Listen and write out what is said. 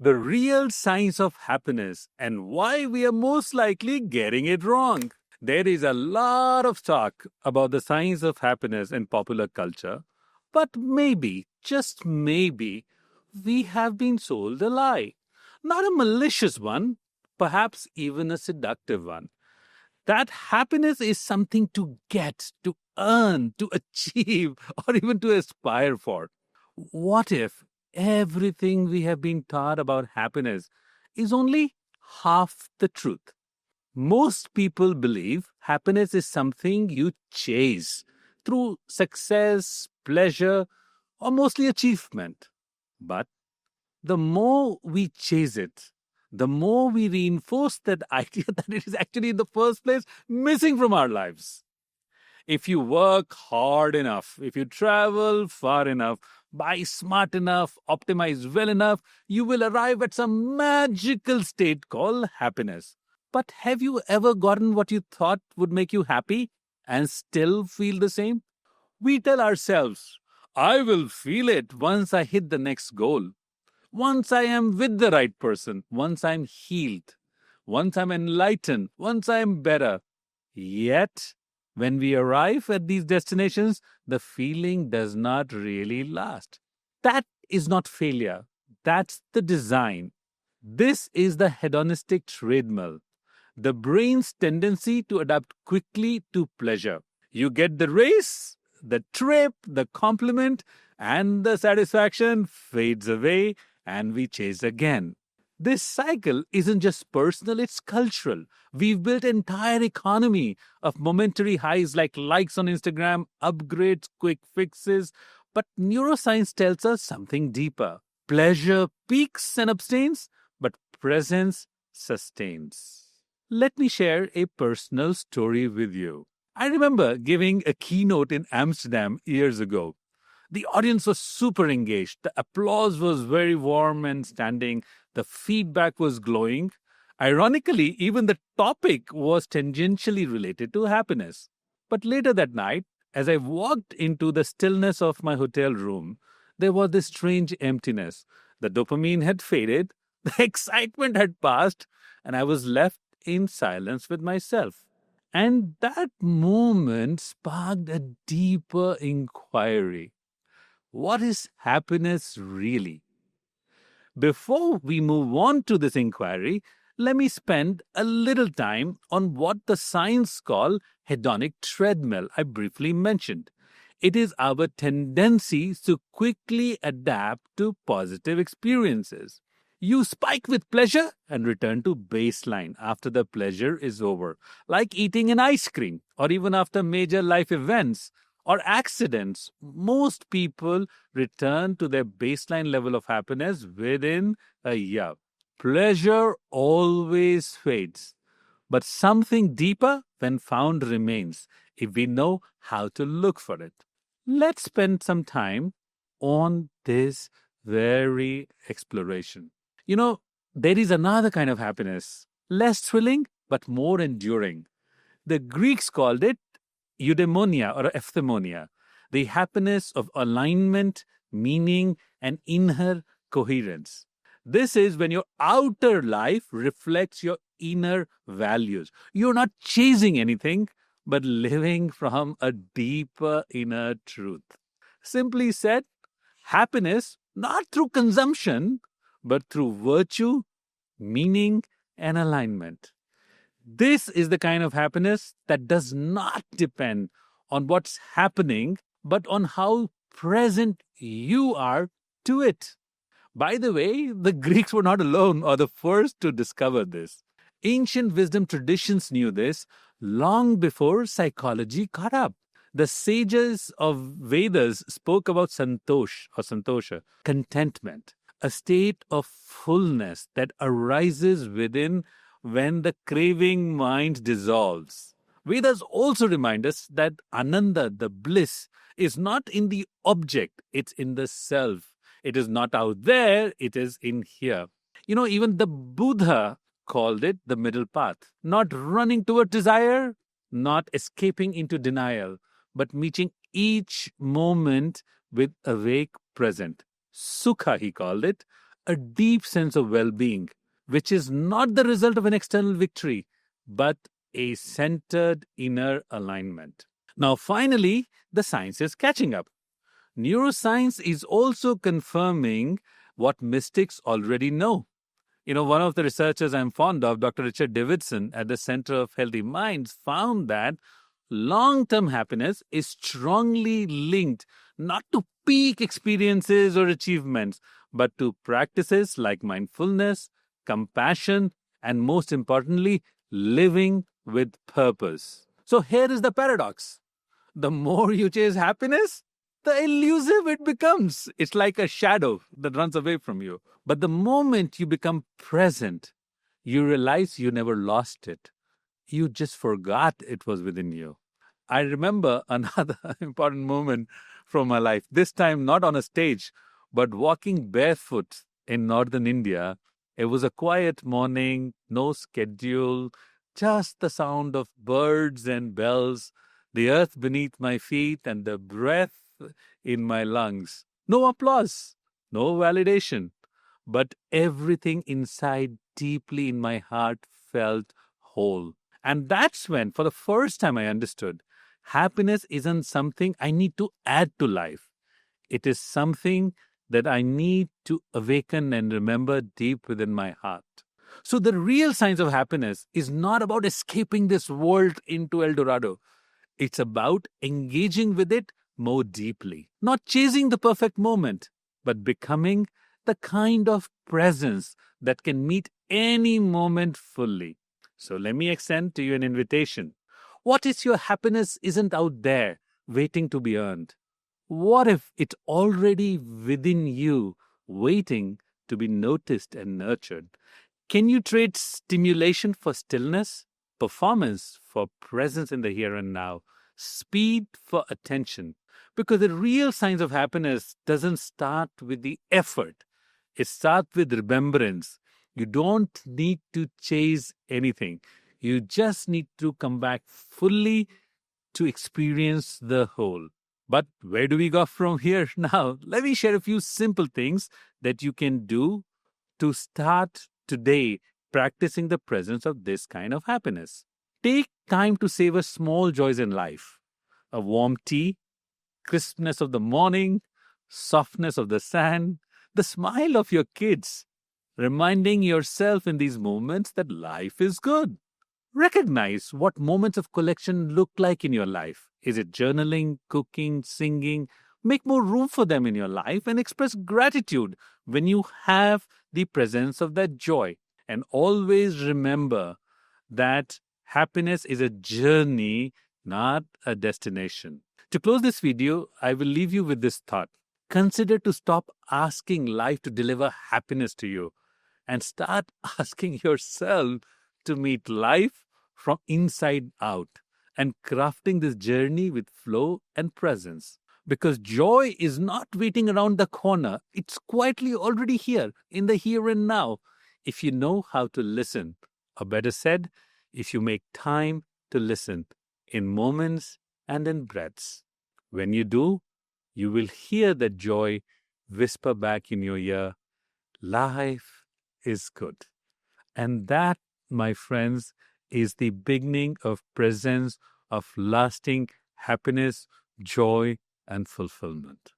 the real science of happiness and why we are most likely getting it wrong. There is a lot of talk about the science of happiness in popular culture, but maybe, just maybe, we have been sold a lie. Not a malicious one, perhaps even a seductive one. That happiness is something to get, to earn, to achieve, or even to aspire for. What if everything we have been taught about happiness is only half the truth? Most people believe happiness is something you chase through success, pleasure, or mostly achievement. But the more we chase it, the more we reinforce that idea that it is actually in the first place missing from our lives. If you work hard enough, if you travel far enough, buy smart enough, optimize well enough, you will arrive at some magical state called happiness. But have you ever gotten what you thought would make you happy and still feel the same? We tell ourselves, I will feel it once I hit the next goal. Once I am with the right person, once I'm healed, once I'm enlightened, once I'm better. Yet, when we arrive at these destinations, the feeling does not really last. That is not failure. That's the design. This is the hedonistic treadmill, the brain's tendency to adapt quickly to pleasure. You get the race, the trip, the compliment, and the satisfaction fades away, and we chase again. This cycle isn't just personal, it's cultural. We've built an entire economy of momentary highs like likes on Instagram, upgrades, quick fixes. But neuroscience tells us something deeper. Pleasure peaks and abstains, but presence sustains. Let me share a personal story with you. I remember giving a keynote in Amsterdam years ago. The audience was super engaged. The applause was very warm and standing. The feedback was glowing. Ironically, even the topic was tangentially related to happiness. But later that night, as I walked into the stillness of my hotel room, there was this strange emptiness. The dopamine had faded, the excitement had passed, and I was left in silence with myself. And that moment sparked a deeper inquiry. What is happiness really? Before we move on to this inquiry, let me spend a little time on what the science call hedonic treadmill I briefly mentioned. It is our tendency to quickly adapt to positive experiences. You spike with pleasure and return to baseline after the pleasure is over, like eating an ice cream or even after major life events or accidents. Most people return to their baseline level of happiness within a year. Pleasure always fades, but something deeper, when found, remains if we know how to look for it. Let's spend some time on this very exploration. There is another kind of happiness, less thrilling but more enduring. The Greeks called it eudaimonia or eudaimonia, the happiness of alignment, meaning, and inner coherence. This is when your outer life reflects your inner values. You're not chasing anything, but living from a deeper inner truth. Simply said, happiness not through consumption, but through virtue, meaning, and alignment. This is the kind of happiness that does not depend on what's happening, but on how present you are to it. By the way, the Greeks were not alone or the first to discover this. Ancient wisdom traditions knew this long before psychology caught up. The sages of Vedas spoke about santosh or santosha, contentment, a state of fullness that arises within when the craving mind dissolves. Vedas also remind us that ananda, the bliss, is not in the object, it's in the self. It is not out there, it is in here. Even the Buddha called it the middle path. Not running toward desire, not escaping into denial, but meeting each moment with awake present. Sukha, he called it, a deep sense of well being, which is not the result of an external victory, but a centered inner alignment. Now, finally, the science is catching up. Neuroscience is also confirming what mystics already know. One of the researchers I'm fond of, Dr. Richard Davidson at the Center of Healthy Minds, found that long term happiness is strongly linked not to peak experiences or achievements, but to practices like mindfulness, compassion, and most importantly, living with purpose. So here is the paradox: the more you chase happiness, the elusive it becomes. It's like a shadow that runs away from you. But the moment you become present, you realize you never lost it. You just forgot it was within you. I remember another important moment from my life, this time not on a stage, but walking barefoot in northern India. It was a quiet morning, no schedule, just the sound of birds and bells, the earth beneath my feet, and the breath in my lungs. No applause, no validation, but everything inside deeply in my heart felt whole. And that's when, for the first time, I understood happiness isn't something I need to add to life. It is something that I need to awaken and remember deep within my heart. So, the real signs of happiness is not about escaping this world into El Dorado. It's about engaging with it more deeply, not chasing the perfect moment, but becoming the kind of presence that can meet any moment fully. So let me extend to you an invitation. What if your happiness isn't out there waiting to be earned? What if it's already within you, waiting to be noticed and nurtured? Can you trade stimulation for stillness, performance for presence in the here and now, speed for attention? Because the real signs of happiness doesn't start with the effort. It starts with remembrance. You don't need to chase anything. You just need to come back fully to experience the whole. But where do we go from here now? Let me share a few simple things that you can do to start today practicing the presence of this kind of happiness. Take time to savor small joys in life: a warm tea, crispness of the morning, softness of the sand, the smile of your kids, reminding yourself in these moments that life is good. Recognize what moments of collection look like in your life. Is it journaling, cooking, singing? Make more room for them in your life and express gratitude when you have the presence of that joy. And always remember that happiness is a journey, not a destination. To close this video, I will leave you with this thought. Consider to stop asking life to deliver happiness to you and start asking yourself to meet life from inside out and crafting this journey with flow and presence. Because joy is not waiting around the corner, it's quietly already here, in the here and now, if you know how to listen. Or better said, if you make time to listen in moments and in breaths. When you do, you will hear that joy whisper back in your ear, life is good. And that, my friends, is the beginning of presence of lasting happiness, joy, and fulfillment.